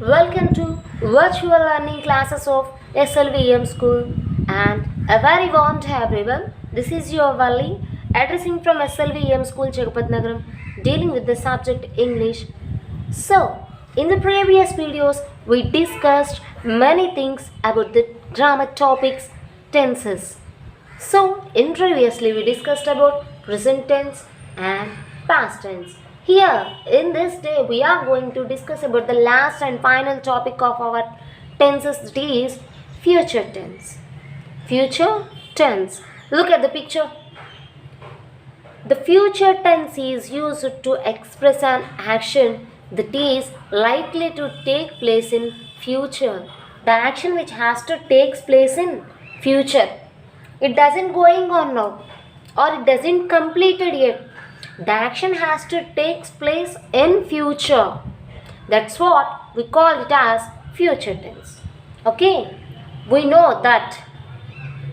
Welcome to virtual learning classes of SLVM School and a very warm to everyone. This is your Valli addressing from SLVM School Jagapat Nagaram dealing with the subject English. So, in the previous videos we discussed many things about the grammar topics, tenses. So, in previously we discussed about present tense and past tense. Here, in this day, we are going to discuss about the last and final topic of our tenses, that is future tense. Future tense. Look at the picture. The future tense is used to express an action that is likely to take place in future. The action which has to take place in future. It doesn't going on now or it doesn't completed yet. The action has to take place in future. That's what we call it as future tense. Okay, we know that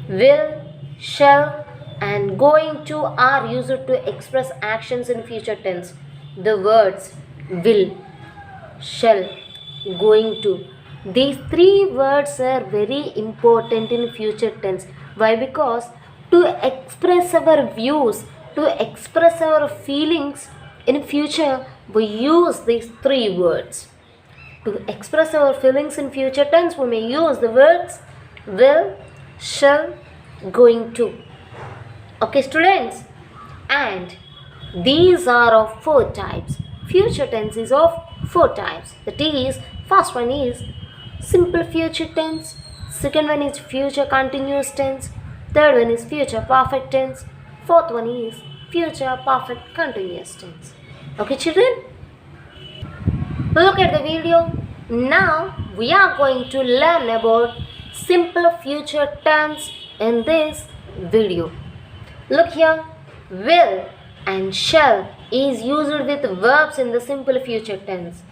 will, shall and going to are used to express actions in future tense. The words will, shall, going to, these three words are very important in future tense. Why? Because to express our views, to express our feelings in future, we use these three words. To express our feelings in future tense, we may use the words will, shall, going to. Okay, students? And these are of four types. Future tense is of four types. That is, first one is simple future tense. Second one is future continuous tense. Third one is future perfect tense. Fourth one is future perfect continuous tense. Okay, children? Look at the video. Now we are going to learn about simple future tense in this video. Look here. Will and shall is used with verbs in the simple future tense.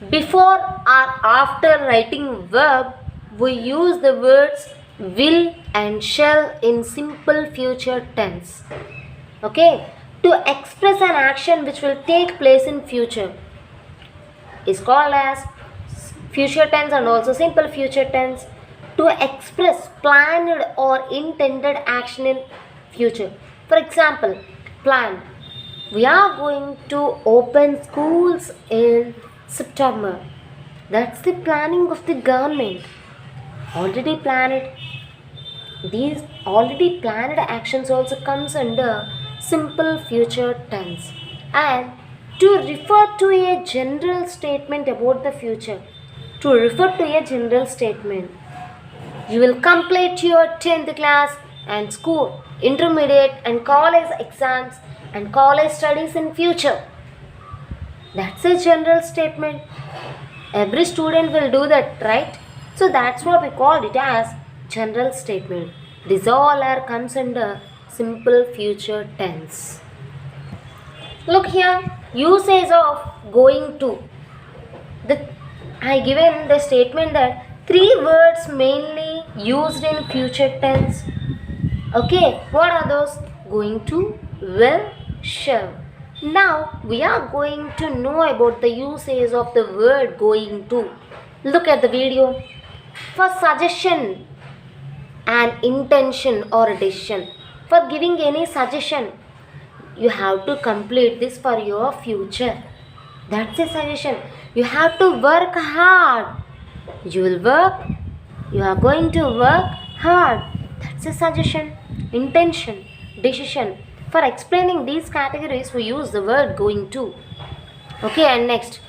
Before or after writing verb, we use the words will and shall in simple future tense. Okay, to express an action which will take place in future is called as future tense and also simple future tense. To express planned or intended action in future. For example, plan. We are going to open schools in September. That's the planning of the government. Already planned. These already planned actions also comes under simple future tense. And to refer to a general statement about the future. To refer to a general statement. You will complete your 10th class and school, intermediate and college exams and college studies in future. That's a general statement. Every student will do that, right? So that's what we call it as general statement. This all are comes under simple future tense. Look here, usage of going to. I given the statement that three words mainly used in future tense. Okay, what are those? Going to, will, shall. Now we are going to know about the usage of the word going to. Look at the video. For suggestion and intention or decision. For giving any suggestion, you have to complete this for your future. That's a suggestion. You have to work hard. You will work. You are going to work hard. That's a suggestion. Intention, decision. For explaining these categories, we use the word going to. Okay, and next.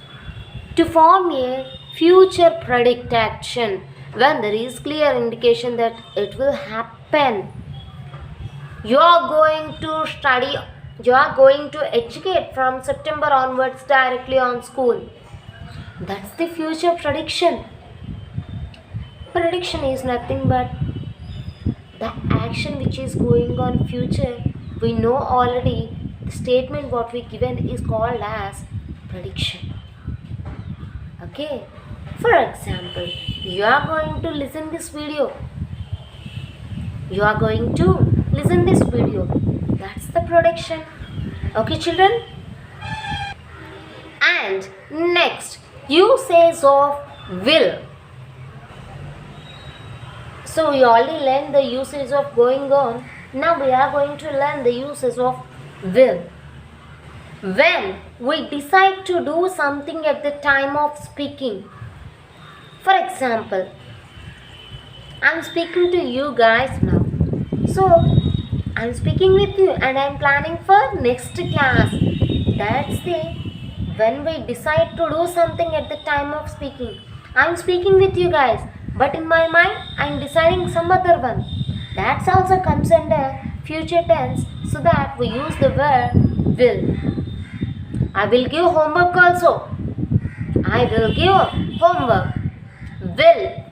To form a future predict action when there is clear indication that it will happen. You are going to study, you are going to educate from September onwards directly on school. That's the future prediction. Prediction is nothing but the action which is going on future. We know already the statement what we given is called as prediction. Okay, for example, you are going to listen this video. You are going to listen this video. That's the prediction. Okay, children? And next, usage of will. So we already learned the usage of going on. Now we are going to learn the usage of will. When we decide to do something at the time of speaking. For example, I'm speaking to you guys now. So I'm speaking with you and I'm planning for next class. That's the when we decide to do something at the time of speaking. I'm speaking with you guys, but in my mind I'm deciding some other one. That's also comes under future tense, so that we use the word will. I will give homework also. I will give homework. Will.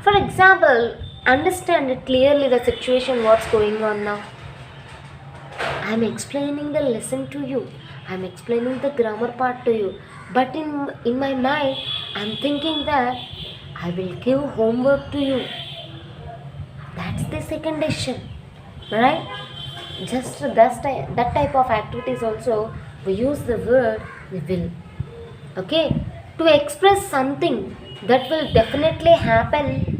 For example, understand it clearly the situation what's going on now. I'm explaining the lesson to you. I'm explaining the grammar part to you. But in my mind, I'm thinking that I will give homework to you. That's the second decision, right? Just that type of activities also, we use the word will. Okay? To express something that will definitely happen,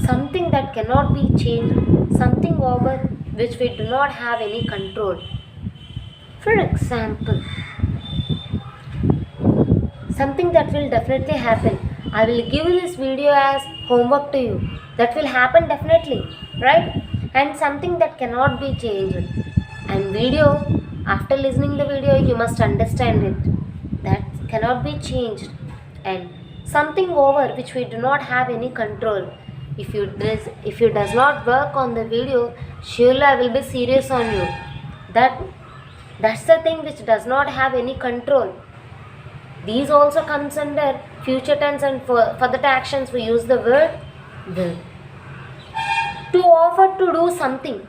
something that cannot be changed, something over which we do not have any control. For example, something that will definitely happen. I will give this video as homework to you. That will happen definitely, right? And something that cannot be changed. And video, after listening the video, you must understand it. That cannot be changed. And something over which we do not have any control. If you does not work on the video, surely I will be serious on you. That's the thing which does not have any control. These also comes under future tense, and for the actions we use the word will. To offer to do something.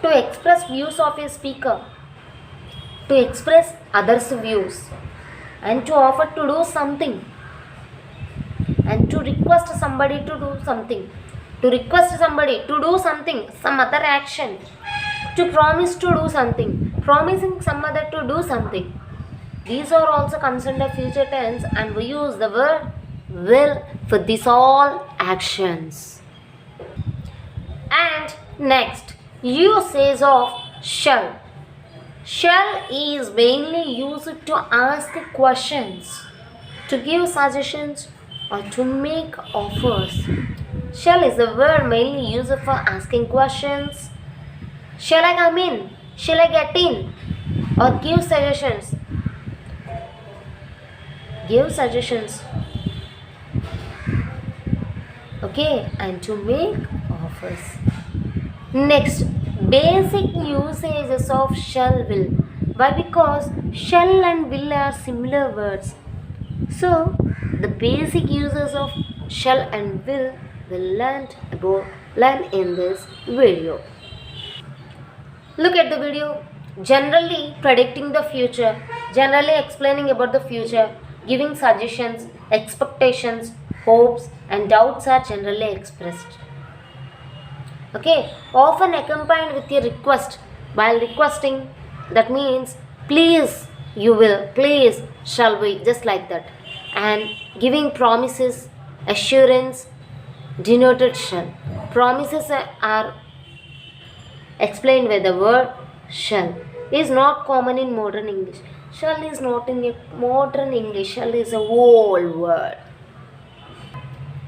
To express views of a speaker. To express others' views. And to offer to do something. And to request somebody to do something. To request somebody to do something, some other action. To promise to do something. Promising some other to do something. These are also considered future tense, and we use the word will for these all actions. And next, usage of shall. Shall is mainly used to ask questions, to give suggestions, or to make offers. Shall is the word mainly used for asking questions. Shall I come in? Shall I get in? Or give suggestions. Give suggestions. Okay, and to make offers. Next, basic usages of shall will. Why? Because shall and will are similar words. So, the basic uses of shall and will learn in this video. Look at the video. Generally predicting the future, generally explaining about the future, giving suggestions, expectations, hopes and doubts are generally expressed. Okay, often accompanied with a request. While requesting, that means please, you will, please, shall we, just like that. And giving promises, assurance, denoted shall. Promises are explained with the word shall. Is not common in modern English. Shall is not in modern English. Shall is a old word.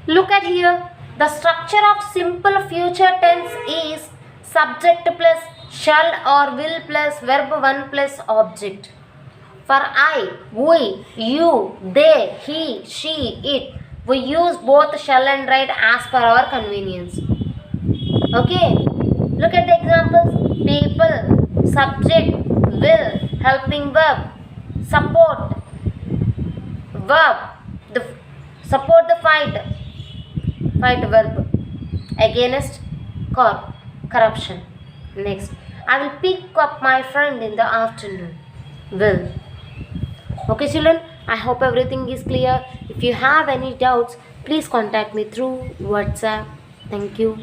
Look at here. The structure of simple future tense is subject plus shall or will plus verb 1 plus object. For I, we, you, they, he, she, it, we use both shall and right as per our convenience. Okay, look at the examples. People, subject, will, helping verb, support, verb, support the fight verb, against corruption. Next, I will pick up my friend in the afternoon. Will. Okay children, I hope everything is clear. If you have any doubts, please contact me through WhatsApp. Thank you.